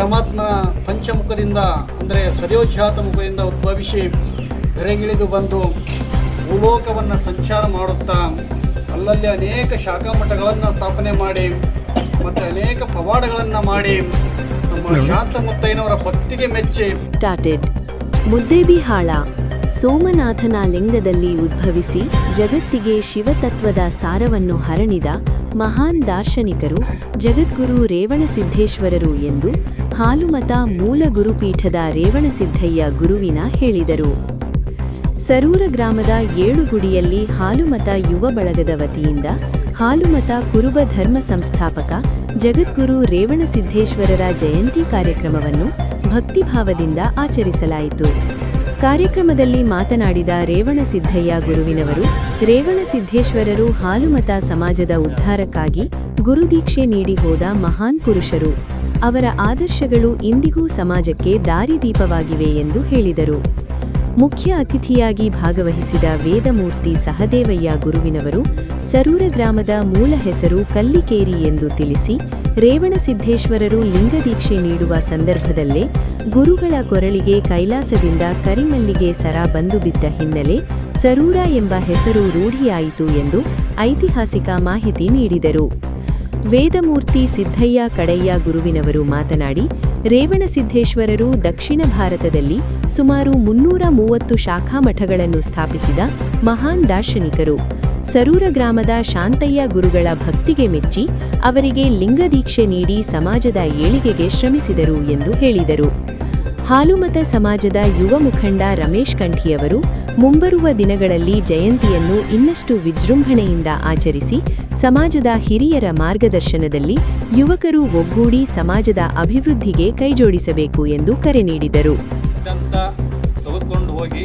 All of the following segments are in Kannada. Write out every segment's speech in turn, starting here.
ಪರಮಾತ್ಮ ಪಂಚಮುಖದಿಂದ ಅಂದರೆ ಸದ್ಯೋಜಾತ ಮುಖದಿಂದ ಉದ್ಭವಿಸಿ ಧರೆಗಿಳಿದು ಬಂದು ಭೂಲೋಕವನ್ನು ಸಂಚಾರ ಮಾಡುತ್ತಾ ಅಲ್ಲಲ್ಲಿ ಅನೇಕ ಶಾಖಾ ಮಠಗಳನ್ನು ಸ್ಥಾಪನೆ ಮಾಡಿ ಮತ್ತು ಅನೇಕ ಪವಾಡಗಳನ್ನು ಮಾಡಿ ನಮ್ಮ ಶಾಂತ ಮುತ್ತಯ್ಯನವರ ಭಕ್ತಿಗೆ ಮೆಚ್ಚಿ ಮುದ್ದೇಬಿಹಾಳ ಸೋಮನಾಥನ ಲಿಂಗದಲ್ಲಿ ಉದ್ಭವಿಸಿ ಜಗತ್ತಿಗೆ ಶಿವತತ್ವದ ಸಾರವನ್ನು ಹರಣಿದ ಮಹಾನ್ ದಾರ್ಶನಿಕರು ಜಗದ್ಗುರು ರೇವಣಸಿದ್ದೇಶ್ವರರು ಎಂದು ಹಾಲುಮತ ಮೂಲ ಗುರುಪೀಠದ ರೇವಣಸಿದ್ದಯ್ಯ ಗುರುವಿನ ಹೇಳಿದರು. ಸರೂರ ಗ್ರಾಮದ ಏಳುಗುಡಿಯಲ್ಲಿ ಹಾಲುಮತ ಯುವ ಬಳಗದ ವತಿಯಿಂದ ಹಾಲುಮತ ಕುರುಬ ಧರ್ಮ ಸಂಸ್ಥಾಪಕ ಜಗದ್ಗುರು ರೇವಣಸಿದ್ದೇಶ್ವರರ ಜಯಂತಿ ಕಾರ್ಯಕ್ರಮವನ್ನು ಭಕ್ತಿಭಾವದಿಂದ ಆಚರಿಸಲಾಯಿತು. ಕಾರ್ಯಕ್ರಮದಲ್ಲಿ ಮಾತನಾಡಿದ ರೇವಣಸಿದ್ದಯ್ಯ ಗುರುವಿನವರು, ರೇವಣಸಿದ್ದೇಶ್ವರರು ಹಾಲುಮತ ಸಮಾಜದ ಉದ್ಧಾರಕ್ಕಾಗಿ ಗುರುದೀಕ್ಷೆ ನೀಡಿ ಹೋದ ಮಹಾನ್ ಪುರುಷರು. ಅವರ ಆದರ್ಶಗಳು ಇಂದಿಗೂ ಸಮಾಜಕ್ಕೆ ದಾರಿದೀಪವಾಗಿವೆ ಎಂದು ಹೇಳಿದರು. ಮುಖ್ಯ ಅತಿಥಿಯಾಗಿ ಭಾಗವಹಿಸಿದ ವೇದಮೂರ್ತಿ ಸಹದೇವಯ್ಯ ಗುರುವಿನವರು ಸರೂರ ಗ್ರಾಮದ ಮೂಲ ಹೆಸರು ಕಲ್ಲಿಕೇರಿ ಎಂದು ತಿಳಿಸಿ, ರೇವಣಸಿದ್ದೇಶ್ವರರು ಲಿಂಗದೀಕ್ಷೆ ನೀಡುವ ಸಂದರ್ಭದಲ್ಲೇ ಗುರುಗಳ ಕೊರಳಿಗೆ ಕೈಲಾಸದಿಂದ ಕರಿಮಲ್ಲಿಗೆ ಸರ ಬಂದು ಬಿದ್ದ ಹಿನ್ನೆಲೆ ಸರೂರ ಎಂಬ ಹೆಸರು ರೂಢಿಯಾಯಿತು ಎಂದು ಐತಿಹಾಸಿಕ ಮಾಹಿತಿ ನೀಡಿದರು. ವೇದಮೂರ್ತಿ ಸಿದ್ದಯ್ಯ ಕಡಯ್ಯ ಗುರುವಿನವರು ಮಾತನಾಡಿ, ರೇವಣಸಿದ್ದೇಶ್ವರರು ದಕ್ಷಿಣ ಭಾರತದಲ್ಲಿ ಸುಮಾರು 330 ಶಾಖಾ ಮಠಗಳನ್ನು ಸ್ಥಾಪಿಸಿದ ಮಹಾನ್ ದಾರ್ಶನಿಕರು. ಸರೂರ ಗ್ರಾಮದ ಶಾಂತಯ್ಯ ಗುರುಗಳ ಭಕ್ತಿಗೆ ಮೆಚ್ಚಿ ಅವರಿಗೆ ಲಿಂಗದೀಕ್ಷೆ ನೀಡಿ ಸಮಾಜದ ಏಳಿಗೆಗೆ ಶ್ರಮಿಸಿದರು ಎಂದು ಹೇಳಿದರು. ಹಾಲುಮತ ಸಮಾಜದ ಯುವ ಮುಖಂಡ ರಮೇಶ್ ಕಂಠಿಯವರು ಮುಂಬರುವ ದಿನಗಳಲ್ಲಿ ಜಯಂತಿಯನ್ನು ಇನ್ನಷ್ಟು ವಿಜೃಂಭಣೆಯಿಂದ ಆಚರಿಸಿ ಸಮಾಜದ ಹಿರಿಯರ ಮಾರ್ಗದರ್ಶನದಲ್ಲಿ ಯುವಕರು ಒಗ್ಗೂಡಿ ಸಮಾಜದ ಅಭಿವೃದ್ಧಿಗೆ ಕೈಜೋಡಿಸಬೇಕು ಎಂದು ಕರೆ ನೀಡಿದರು. ತೆಗೆದುಕೊಂಡು ಹೋಗಿ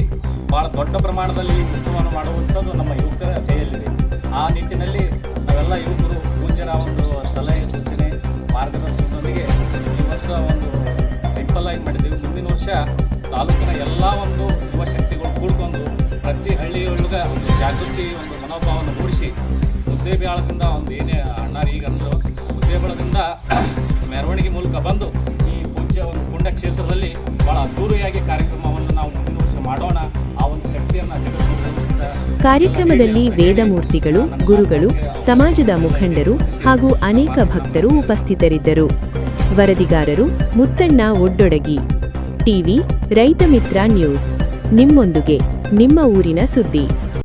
ಬಹಳ ದೊಡ್ಡ ಪ್ರಮಾಣದಲ್ಲಿ ಉತ್ಸವವನ್ನು ಮಾಡುವಂಥದ್ದು ನಮ್ಮ ಯುವಕರ ಕೈಯಲ್ಲಿದೆ. ಆ ನಿಟ್ಟಿನಲ್ಲಿ ನಾವೆಲ್ಲ ಯುವಕರು ಪೂಜ್ಯರ ಒಂದು ಸಲಹೆ ಸೂಚನೆ ಮಾರ್ಗದರ್ಶನದೊಂದಿಗೆ ಈ ವರ್ಷ ಒಂದು ಸಿಂಪಲ್ ಆಗಿ ಮಾಡಿದ್ದೀವಿ. ಮುಂದಿನ ವರ್ಷ ತಾಲೂಕಿನ ಎಲ್ಲ ಒಂದು ಯುವ ಶಕ್ತಿಗಳು ಕೂಡ್ಕೊಂಡು ಪ್ರತಿ ಹಳ್ಳಿಯೊಳಗೆ ಒಂದು ಜಾಗೃತಿ ಒಂದು ಮನೋಭಾವವನ್ನು ಮೂಡಿಸಿ ಮುದ್ದೇಬಿಹಾಳದಿಂದ ಒಂದು ಏನೇ ಅಣ್ಣಾರು ಈಗ ಅಂದರು ಮುದ್ದೇಬಿಹಾಳದಿಂದ ಮೆರವಣಿಗೆ ಮೂಲಕ ಬಂದು ಈ ಪೂಜ್ಯ ಒಂದು ಪುಣ್ಯಕ್ಷೇತ್ರದಲ್ಲಿ ಬಹಳ ಅದ್ದೂರಿಯಾಗಿ ಕಾರ್ಯಕ್ರಮವನ್ನು ನಾವು ಮುಂದಿನ ವರ್ಷ ಮಾಡೋಣ. ಆ ಒಂದು ಶಕ್ತಿಯನ್ನು ಕಾರ್ಯಕ್ರಮದಲ್ಲಿ ವೇದಮೂರ್ತಿಗಳು, ಗುರುಗಳು, ಸಮಾಜದ ಮುಖಂಡರು ಹಾಗೂ ಅನೇಕ ಭಕ್ತರು ಉಪಸ್ಥಿತರಿದ್ದರು. ವರದಿಗಾರರು ಮುತ್ತಣ್ಣ ಒಡ್ಡೊಡಗಿ, ಟಿವಿ ರೈತ ಮಿತ್ರ ನ್ಯೂಸ್. ನಿಮ್ಮೊಂದಿಗೆ ನಿಮ್ಮ ಊರಿನ ಸುದ್ದಿ.